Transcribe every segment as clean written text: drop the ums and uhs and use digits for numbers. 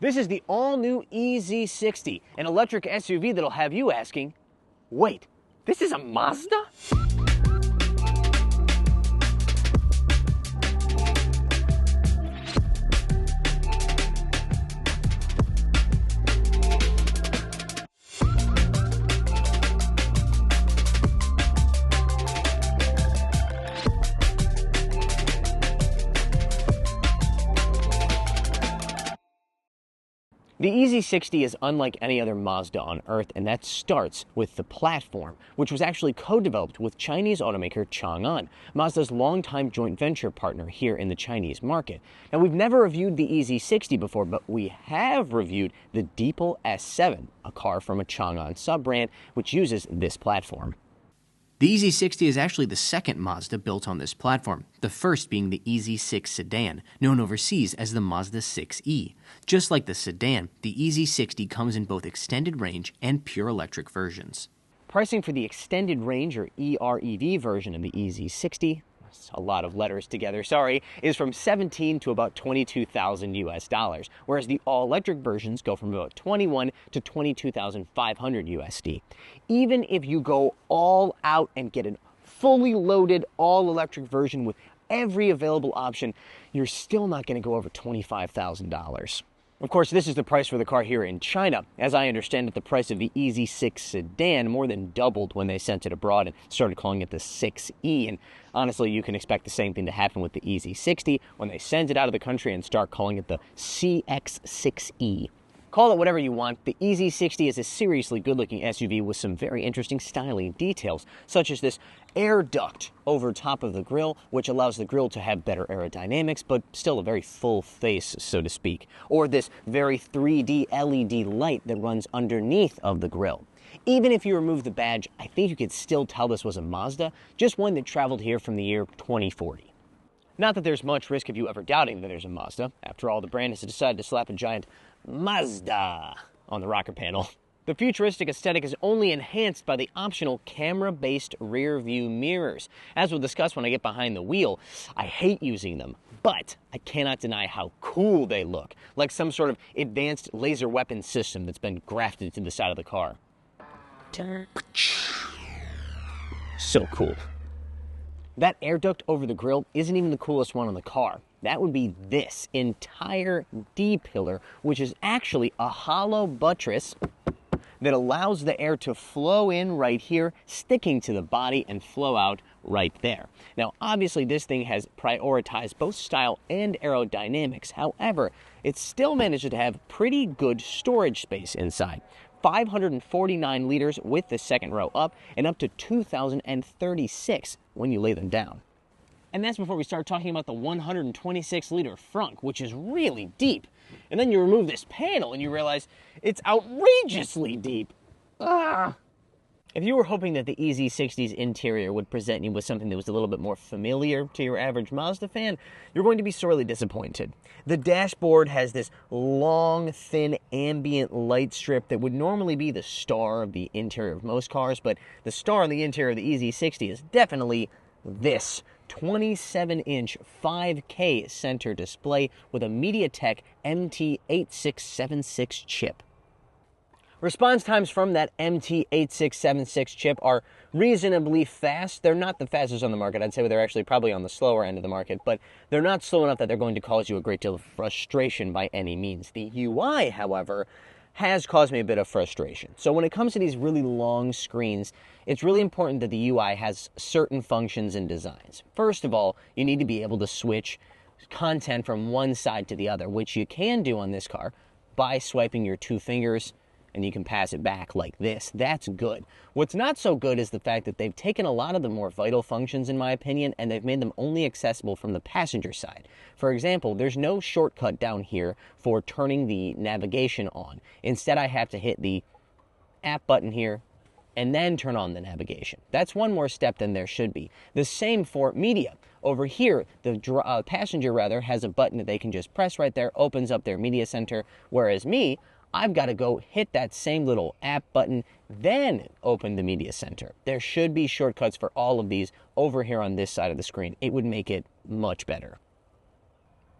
This is the all-new EZ60, an electric SUV that'll have you asking, wait, this is a Mazda? The EZ60 is unlike any other Mazda on Earth, and that starts with the platform, which was actually co-developed with Chinese automaker Chang'an, Mazda's longtime joint venture partner here in the Chinese market. Now, we've never reviewed the EZ60 before, but we have reviewed the Deepal S7, a car from a Chang'an sub-brand, which uses this platform. The EZ60 is actually the second Mazda built on this platform, the first being the EZ6 sedan, known overseas as the Mazda 6e. Just like the sedan, the EZ60 comes in both extended range and pure electric versions. Pricing for the extended range or EREV version of the EZ60, a lot of letters together, sorry, is from $17,000 to about $22,000 US, whereas the all-electric versions go from about $21,000 to $22,500 USD. Even if you go all out and get a fully loaded all-electric version with every available option, you're still not going to go over $25,000. Of course, this is the price for the car here in China. As I understand it, the price of the EZ6 sedan more than doubled when they sent it abroad and started calling it the 6e. And honestly, you can expect the same thing to happen with the EZ60 when they send it out of the country and start calling it the CX6e. Call it whatever you want, the EZ60 is a seriously good-looking SUV with some very interesting styling details, such as this air duct over top of the grille, which allows the grille to have better aerodynamics, but still a very full face, so to speak. Or this very 3D LED light that runs underneath of the grille. Even if you remove the badge, I think you could still tell this was a Mazda, just one that traveled here from the year 2040. Not that there's much risk of you ever doubting that there's a Mazda. After all, the brand has decided to slap a giant Mazda on the rocker panel. The futuristic aesthetic is only enhanced by the optional camera-based rear view mirrors. As we'll discuss when I get behind the wheel, I hate using them, but I cannot deny how cool they look, like some sort of advanced laser weapon system that's been grafted to the side of the car. So cool. That air duct over the grille isn't even the coolest one on the car. That would be this entire D-pillar, which is actually a hollow buttress that allows the air to flow in right here, sticking to the body and flow out right there. Now, obviously, this thing has prioritized both style and aerodynamics. However, it still manages to have pretty good storage space inside. 549 liters with the second row up, and up to 2,036 when you lay them down. And that's before we start talking about the 126-liter frunk, which is really deep. And then you remove this panel and you realize it's outrageously deep. If you were hoping that the EZ60's interior would present you with something that was a little bit more familiar to your average Mazda fan, you're going to be sorely disappointed. The dashboard has this long, thin, ambient light strip that would normally be the star of the interior of most cars, but the star on the interior of the EZ60 is definitely this 27-inch 5K center display with a MediaTek MT8676 chip. Response times from that MT8676 chip are reasonably fast. They're not the fastest on the market. I'd say they're actually probably on the slower end of the market, but they're not slow enough that they're going to cause you a great deal of frustration by any means. The UI, however, has caused me a bit of frustration. So when it comes to these really long screens, it's really important that the UI has certain functions and designs. First of all, you need to be able to switch content from one side to the other, which you can do on this car by swiping your two fingers, and you can pass it back like this. That's good. What's not so good is the fact that they've taken a lot of the more vital functions, in my opinion, and they've made them only accessible from the passenger side. For example, there's no shortcut down here for turning the navigation on. Instead, I have to hit the app button here and then turn on the navigation. That's one more step than there should be. The same for media. Over here, the passenger has a button that they can just press right there, opens up their media center, whereas me, I've got to go hit that same little app button, then open the media center. There should be shortcuts for all of these over here on this side of the screen. It would make it much better.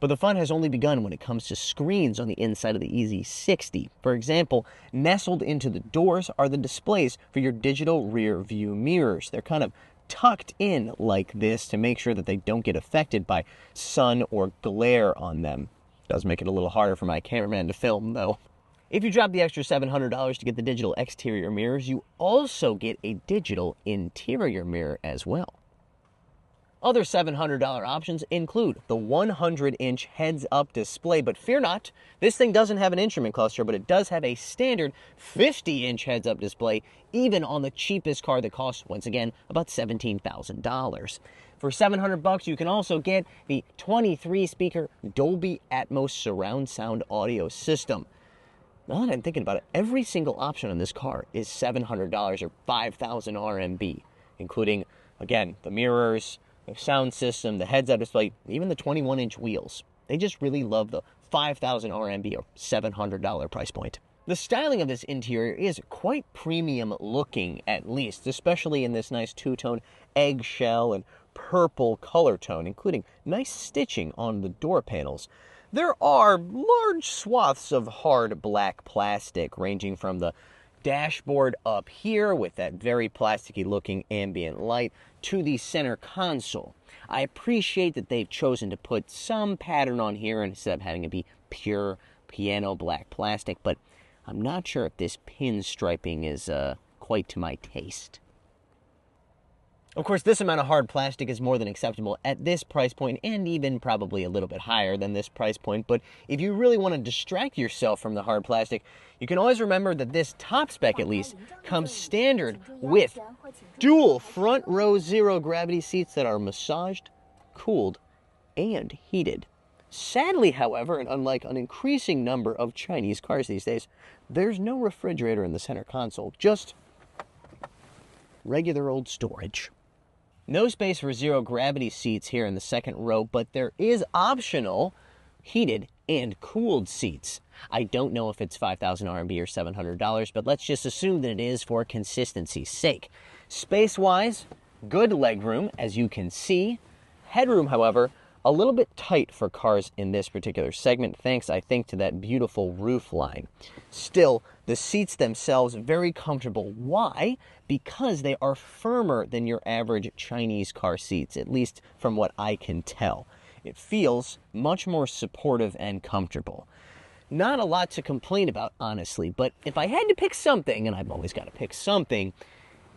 But the fun has only begun when it comes to screens on the inside of the EZ60. For example, nestled into the doors are the displays for your digital rear view mirrors. They're kind of tucked in like this to make sure that they don't get affected by sun or glare on them. Does make it a little harder for my cameraman to film, though. If you drop the extra $700 to get the digital exterior mirrors, you also get a digital interior mirror as well. Other $700 options include the 100-inch heads-up display, but fear not, this thing doesn't have an instrument cluster, but it does have a standard 50-inch heads-up display, even on the cheapest car that costs, once again, about $17,000. For $700, you can also get the 23-speaker Dolby Atmos surround sound audio system. Now that I'm thinking about it, every single option on this car is $700 or 5,000 RMB, including, again, the mirrors, the sound system, the heads-up display, even the 21-inch wheels. They just really love the 5,000 RMB or $700 price point. The styling of this interior is quite premium looking, at least, especially in this nice two-tone eggshell and purple color tone, including nice stitching on the door panels. There are large swaths of hard black plastic, ranging from the dashboard up here with that very plasticky looking ambient light to the center console. I appreciate that they've chosen to put some pattern on here instead of having it be pure piano black plastic, but I'm not sure if this pinstriping is quite to my taste. Of course, this amount of hard plastic is more than acceptable at this price point, and even probably a little bit higher than this price point. But if you really want to distract yourself from the hard plastic, you can always remember that this top spec, at least, comes standard with dual front row zero gravity seats that are massaged, cooled, and heated. Sadly, however, and unlike an increasing number of Chinese cars these days, there's no refrigerator in the center console, just regular old storage. No space for zero gravity seats here in the second row, but there is optional heated and cooled seats. I don't know if it's 5,000 RMB or $700, but let's just assume that it is for consistency's sake. Space-wise, good legroom, as you can see. Headroom, however, a little bit tight for cars in this particular segment, thanks, I think, to that beautiful roof line. Still, the seats themselves very comfortable. Why? Because they are firmer than your average Chinese car seats, at least from what I can tell. It feels much more supportive and comfortable. Not a lot to complain about, honestly, but if I had to pick something, and I've always got to pick something,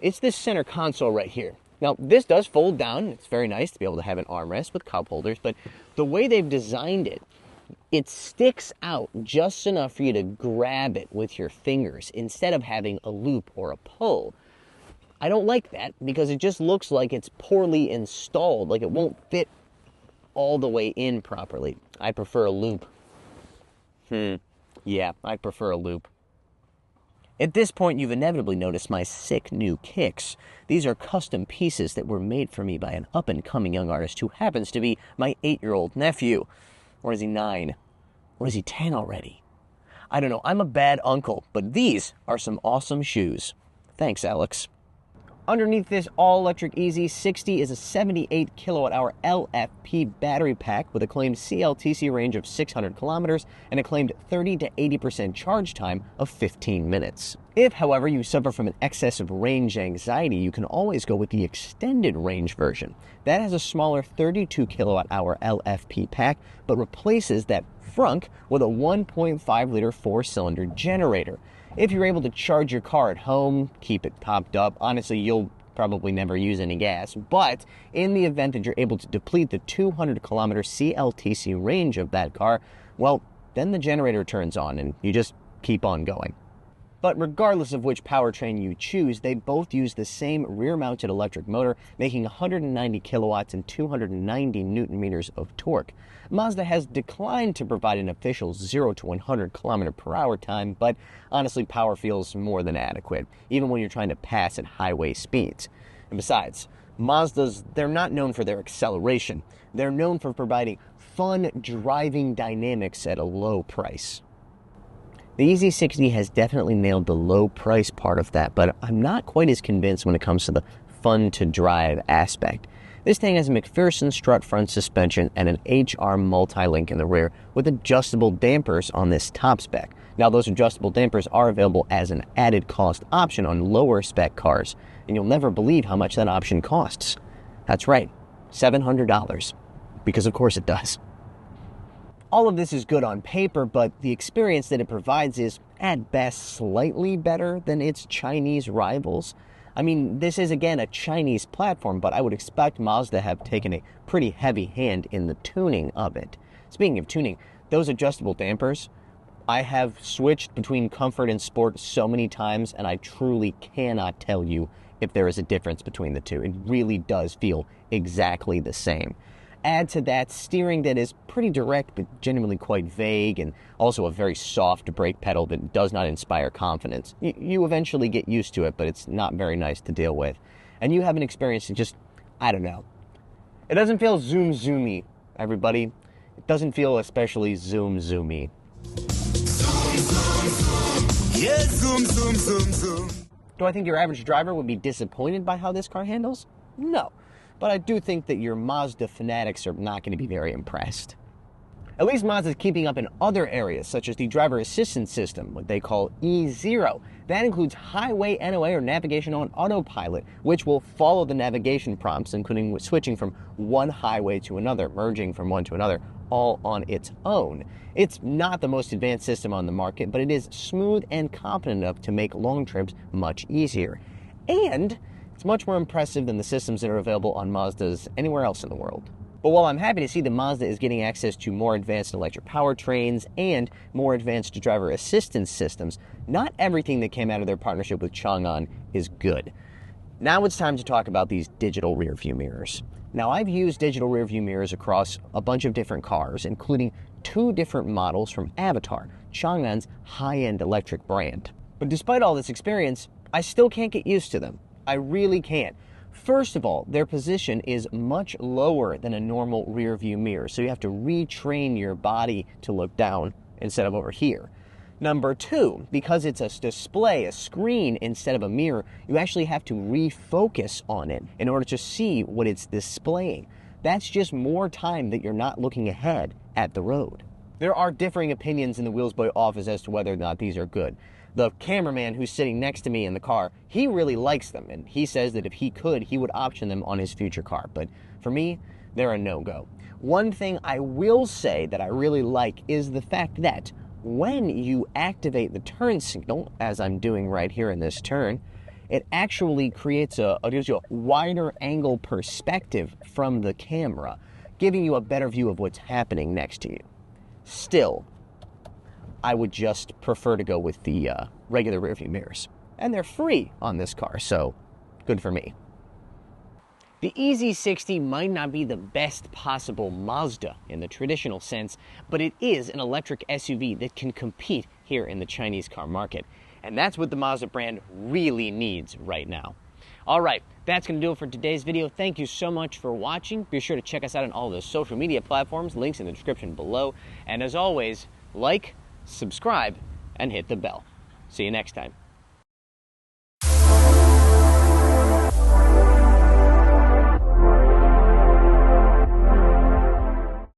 it's this center console right here. Now, this does fold down. It's very nice to be able to have an armrest with cup holders, but the way they've designed it, it sticks out just enough for you to grab it with your fingers instead of having a loop or a pull. I don't like that because it just looks like it's poorly installed, like it won't fit all the way in properly. I prefer a loop. Yeah, I prefer a loop. At this point, you've inevitably noticed my sick new kicks. These are custom pieces that were made for me by an up-and-coming young artist who happens to be my 8-year-old nephew. Or is he 9? Or is he 10 already? I don't know. I'm a bad uncle, but these are some awesome shoes. Thanks, Alex. Underneath this all-electric EZ60 is a 78 kilowatt-hour LFP battery pack with a claimed CLTC range of 600 kilometers and a claimed 30 to 80% charge time of 15 minutes. If, however, you suffer from an excess of range anxiety, you can always go with the extended range version. That has a smaller 32 kilowatt-hour LFP pack, but replaces that frunk with a 1.5-liter 4-cylinder generator. If you're able to charge your car at home, keep it topped up, honestly, you'll probably never use any gas. But in the event that you're able to deplete the 200-kilometer CLTC range of that car, well, then the generator turns on and you just keep on going. But regardless of which powertrain you choose, they both use the same rear-mounted electric motor, making 190 kilowatts and 290 newton meters of torque. Mazda has declined to provide an official 0 to 100 kilometer per hour time, but honestly, power feels more than adequate, even when you're trying to pass at highway speeds. And besides, Mazdas, they're not known for their acceleration. They're known for providing fun driving dynamics at a low price. The EZ60 has definitely nailed the low price part of that, but I'm not quite as convinced when it comes to the fun to drive aspect. This thing has a McPherson strut front suspension and an HR multi-link in the rear with adjustable dampers on this top spec. Now, those adjustable dampers are available as an added cost option on lower spec cars, and you'll never believe how much that option costs. That's right, $700, because of course it does. All of this is good on paper, but the experience that it provides is, at best, slightly better than its Chinese rivals. I mean, this is, again, a Chinese platform, but I would expect Mazda to have taken a pretty heavy hand in the tuning of it. Speaking of tuning, those adjustable dampers, I have switched between comfort and sport so many times, and I truly cannot tell you if there is a difference between the two. It really does feel exactly the same. Add to that steering that is pretty direct but genuinely quite vague, and also a very soft brake pedal that does not inspire confidence. You eventually get used to it, but it's not very nice to deal with. And you have an experience that just, I don't know. It doesn't feel zoomy, everybody. It doesn't feel especially zoomy. Yeah, zoom. Do I think your average driver would be disappointed by how this car handles? No. But I do think that your Mazda fanatics are not going to be very impressed. At least Mazda is keeping up in other areas, such as the driver assistance system, what they call E0. That includes highway NOA, or navigation on autopilot, which will follow the navigation prompts, including switching from one highway to another, merging from one to another, all on its own. It's not the most advanced system on the market, but it is smooth and competent enough to make long trips much easier. And it's much more impressive than the systems that are available on Mazdas anywhere else in the world. But while I'm happy to see that Mazda is getting access to more advanced electric powertrains and more advanced driver assistance systems, not everything that came out of their partnership with Chang'an is good. Now it's time to talk about these digital rearview mirrors. Now, I've used digital rearview mirrors across a bunch of different cars, including 2 different models from Avatar, Chang'an's high-end electric brand. But despite all this experience, I still can't get used to them. I really can't. First of all, their position is much lower than a normal rear view mirror, so you have to retrain your body to look down instead of over here. Number 2, because it's a display, a screen instead of a mirror, you actually have to refocus on it in order to see what it's displaying. That's just more time that you're not looking ahead at the road. There are differing opinions in the Wheelsboy office as to whether or not these are good. The cameraman who's sitting next to me in the car, he really likes them, and he says that if he could, he would option them on his future car. But for me, they're a no-go. One thing I will say that I really like is the fact that when you activate the turn signal, as I'm doing right here in this turn, it actually creates gives you a wider angle perspective from the camera, giving you a better view of what's happening next to you. Still, I would just prefer to go with the regular rearview mirrors. And they're free on this car, so good for me. The EZ60 might not be the best possible Mazda in the traditional sense, but it is an electric SUV that can compete here in the Chinese car market. And that's what the Mazda brand really needs right now. All right, that's going to do it for today's video. Thank you so much for watching. Be sure to check us out on all the social media platforms, links in the description below. And as always, like, subscribe, and hit the bell. See you next time.